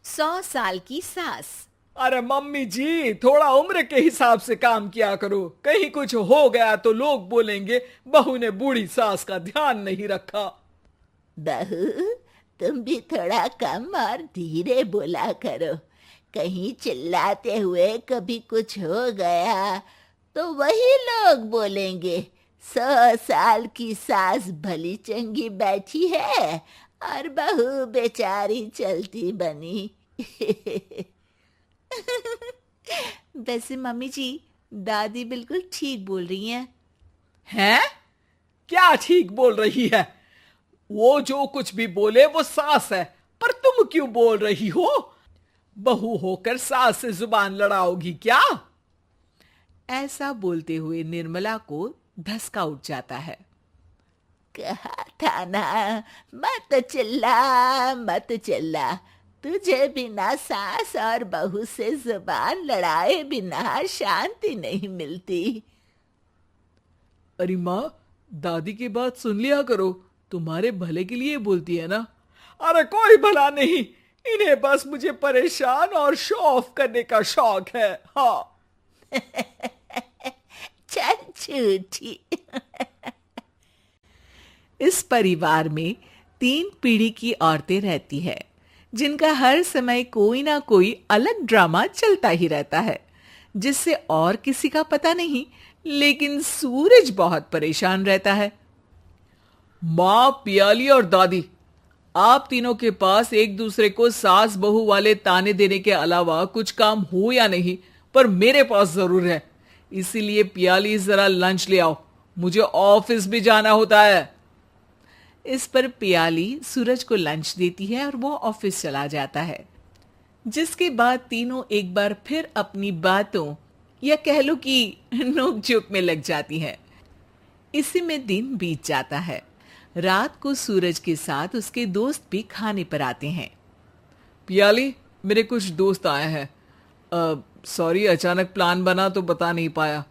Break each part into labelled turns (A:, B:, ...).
A: 100 साल की सास।
B: अरे मम्मी जी, थोड़ा उम्र के हिसाब से काम किया करो। कहीं कुछ हो गया तो लोग बोलेंगे बहू ने बूढ़ी सास का ध्यान नहीं रखा।
C: बहू, तुम भी थोड़ा कम और धीरे बोला करो। कहीं चिल्लाते हुए कभी कुछ हो गया तो वही लोग बोलेंगे 100 साल की सास भली चंगी बैठी है और बहू बेचारी चलती बनी।
A: वैसे मम्मी जी, दादी बिल्कुल ठीक बोल रही हैं।
B: हैं? क्या ठीक बोल रही है? वो जो कुछ भी बोले वो सास है, पर तुम क्यों बोल रही हो? बहू होकर सास से जुबान लड़ाओगी क्या?
D: ऐसा बोलते हुए निर्मला को धसका उठ जाता है।
C: कहा था ना, मत चिल्ला मत चिल्ला। तुझे बिना सास और बहू से जुबान लड़ाए बिना शांति नहीं मिलती।
B: अरे माँ, दादी की बात सुन लिया करो, तुम्हारे भले के लिए बोलती है ना। अरे कोई भला नहीं, इन्हें बस मुझे परेशान और शो ऑफ करने का शौक है। हाँ।
C: चल झूठी।
D: इस परिवार में 3 पीढ़ी की औरतें रहती है, जिनका हर समय कोई ना कोई अलग ड्रामा चलता ही रहता है, जिससे और किसी का पता नहीं, लेकिन सूरज बहुत परेशान रहता है।
B: माँ, पियाली और दादी, आप तीनों के पास एक दूसरे को सास बहू वाले ताने देने के अलावा कुछ काम हो या नहीं, पर मेरे पास जरूर है। इसीलिए पियाली, जरा लंच ले आओ, मुझे ऑफिस भी जाना होता है।
D: इस पर पियाली सूरज को लंच देती है और वो ऑफिस चला जाता है, जिसके बाद तीनों एक बार फिर अपनी बातों या कह लो कि नोक-झोंक में लग जाती हैं। इसी में दिन बीत जाता है। रात को सूरज के साथ उसके दोस्त भी खाने पर आते हैं।
B: पियाली, मेरे कुछ दोस्त आए हैं। सॉरी, अचानक प्लान बना तो बता नहीं पाया।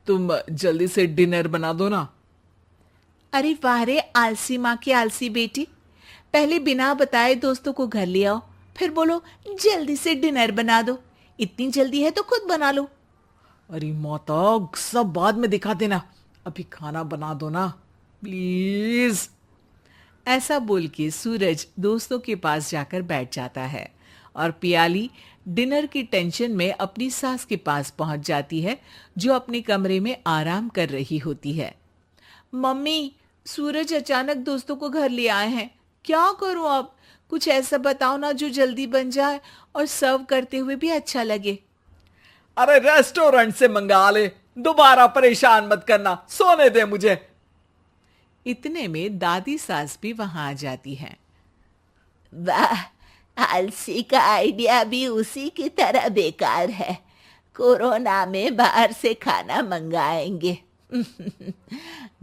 B: तुम जल्दी से डिनर बना दो ना।
D: अरे वाह रे आलसी माँ की आलसी बेटी, पहले बिना बताए दोस्तों को घर ले आओ, फिर बोलो जल्दी से डिनर बना दो। इतनी जल्दी है तो खुद बना लो।
B: अरे माता, सब बाद में दिखा देना, अभी खाना बना दो ना प्लीज।
D: ऐसा बोल के सूरज दोस्तों के पास जाकर बैठ जाता है और पियाली डिनर की टेंशन में अपनी सास के पास पहुंच जाती है, जो अपने कमरे में आराम कर रही होती है। मम्मी, सूरज अचानक दोस्तों को घर ले आए हैं, क्या करूं अब? कुछ ऐसा बताओ ना जो जल्दी बन जाए और सर्व करते हुए भी अच्छा लगे।
B: अरे रेस्टोरेंट से मंगा ले, दोबारा परेशान मत करना, सोने दे मुझे।
D: इतने में दादी सास भी वहां आ जाती हैं।
C: वाह, आलसी का आइडिया भी उसी की तरह बेकार है। कोरोना में बाहर से खाना मंगाएंगे।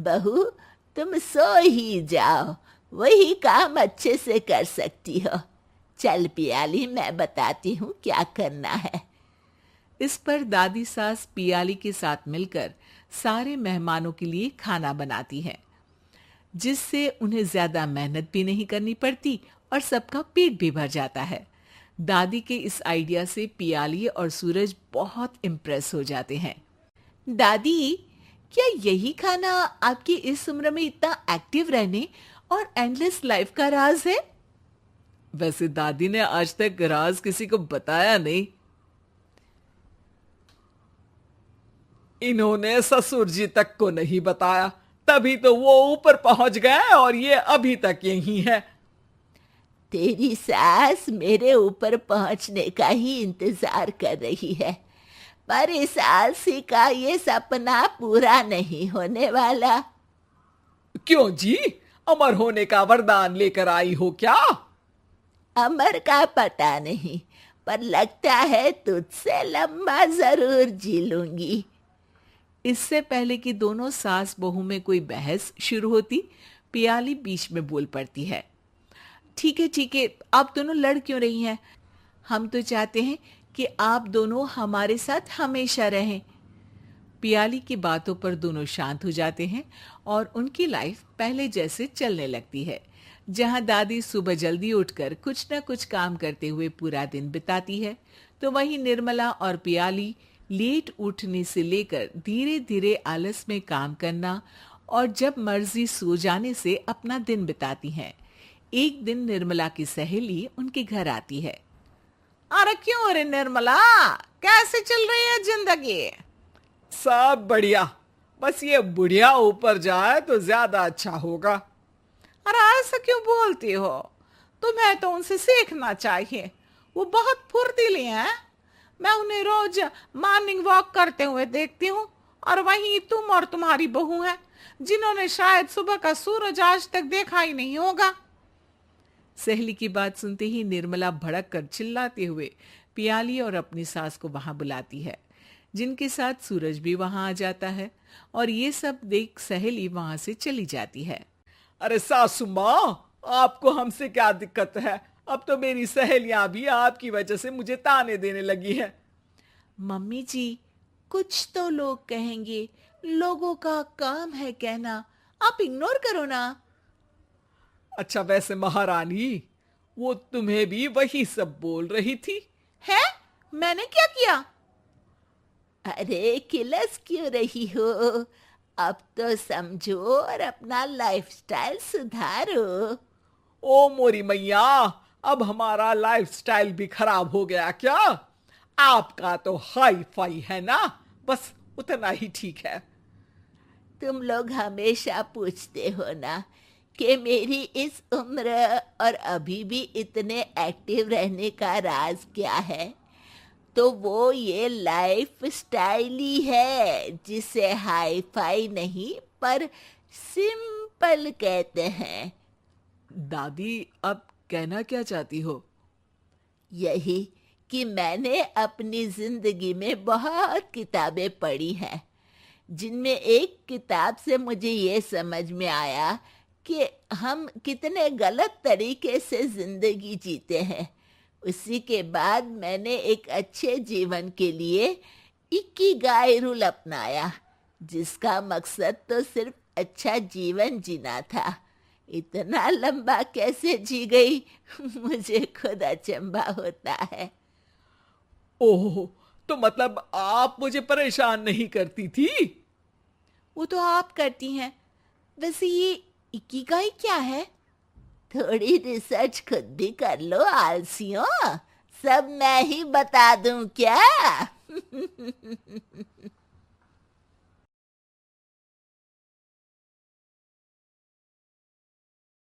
C: बहू, तुम सो ही जाओ, वही काम अच्छे से कर सकती हो। चल पियाली, मैं बताती हूँ क्या करना है।
D: इस पर दादी सास पियाली के साथ मिलकर सारे मेहमानों के लिए खाना बनाती है, जिससे उन्हें ज्यादा मेहनत भी नहीं करनी पड़ती और सबका पेट भी भर जाता है। दादी के इस आइडिया से पियाली और सूरज बहुत इम्प्रेस हो जाते हैं। दादी, क्या यही खाना आपकी इस उम्र में इतना एक्टिव रहने और एंडलेस लाइफ का राज है?
B: वैसे दादी ने आज तक राज किसी को बताया नहीं। इन्होंने ससुर जी तक को नहीं बताया, तभी तो वो ऊपर पहुंच गए और ये अभी तक यही है।
C: तेरी सास मेरे ऊपर पहुंचने का ही इंतजार कर रही है, पर इस आलसी का ये सपना पूरा नहीं होने वाला।
B: क्यों जी, अमर होने का वरदान लेकर आई हो क्या?
C: अमर का पता नहीं, पर लगता है तुझसे लंबा जरूर जी लूंगी।
D: इससे पहले कि दोनों सास बहू में कोई बहस शुरू होती, पियाली बीच में बोल पड़ती है। ठीक है, आप दोनों लड़ क्यों रही हैं? हम तो चाहते हैं कि आप दोनों हमारे साथ हमेशा रहें। पियाली की बातों पर दोनों शांत हो जाते हैं और उनकी लाइफ पहले जैसे चलने लगती है, जहां दादी सुबह जल्दी उठकर कुछ न कुछ काम करते हुए पूरा दिन बिताती है, तो वहीं निर्मला और पियाली लेट उठने से लेकर धीरे धीरे आलस में काम करना और जब मर्जी सो जाने से अपना दिन बिताती हैं। एक दिन निर्मला की सहेली उनके घर आती है।
B: अरे क्यों रे निर्मला, कैसे चल रही है जिंदगी? सब बढ़िया, बस ये बुढ़िया ऊपर जाए तो ज्यादा अच्छा होगा। अरे ऐसा क्यों बोलती हो? तुम्हें तो उनसे सीखना चाहिए, वो बहुत फुर्तीली हैं। मैं उन्हें रोज मॉर्निंग वॉक करते हुए देखती हूँ, और वहीं तुम और तुम्हारी बहू हैं जिन्होंने शायद सुबह का सूरज आज तक देखा ही नहीं होगा।
D: सहेली की बात सुनते ही निर्मला भड़क कर चिल्लाते हुए पियाली और अपनी सास को वहां बुलाती है, जिनके साथ सूरज भी वहां आ जाता है, और ये सब देख सहेली वहां से चली जाती है।
B: अरे सासू माँ, आपको हमसे क्या दिक्कत है? अब तो मेरी सहेलियां भी आपकी वजह से मुझे ताने देने लगी हैं।
A: मम्मी जी, कुछ तो लोग कहेंगे, लोगों का काम है कहना, आप इग्नोर करो ना।
B: अच्छा वैसे महारानी, वो तुम्हें भी वही सब बोल रही थी?
A: है? मैंने क्या किया?
C: अरे किलस क्यों रही हो? अब तो समझो और अपना लाइफस्टाइल सुधारो।
B: ओ मोरी मैया, अब हमारा लाइफस्टाइल भी खराब हो गया क्या? आपका तो हाई फाई है ना, बस उतना ही ठीक है।
C: तुम लोग हमेशा पूछते हो ना कि मेरी इस उम्र और अभी भी इतने एक्टिव रहने का राज क्या है, तो वो ये लाइफ स्टाइल ही है जिसे हाई फाई नहीं पर सिंपल कहते हैं।
D: दादी, अब कहना क्या चाहती हो?
C: यही कि मैंने अपनी जिंदगी में बहुत किताबें पढ़ी हैं, जिनमें एक किताब से मुझे ये समझ में आया कि हम कितने गलत तरीके से जिंदगी जीते हैं। उसी के बाद मैंने एक अच्छे जीवन के लिए इकिगाई रूल अपनाया, जिसका मकसद तो सिर्फ अच्छा जीवन जीना था। इतना लंबा कैसे जी गई मुझे खुद अचंभा होता है।
B: ओह, तो मतलब आप मुझे परेशान नहीं करती थी?
A: वो तो आप करती हैं। वैसे ये इकिगाई क्या है?
C: थोड़ी रिसर्च खुद भी कर लो आलसियों, सब मैं ही बता दूं क्या?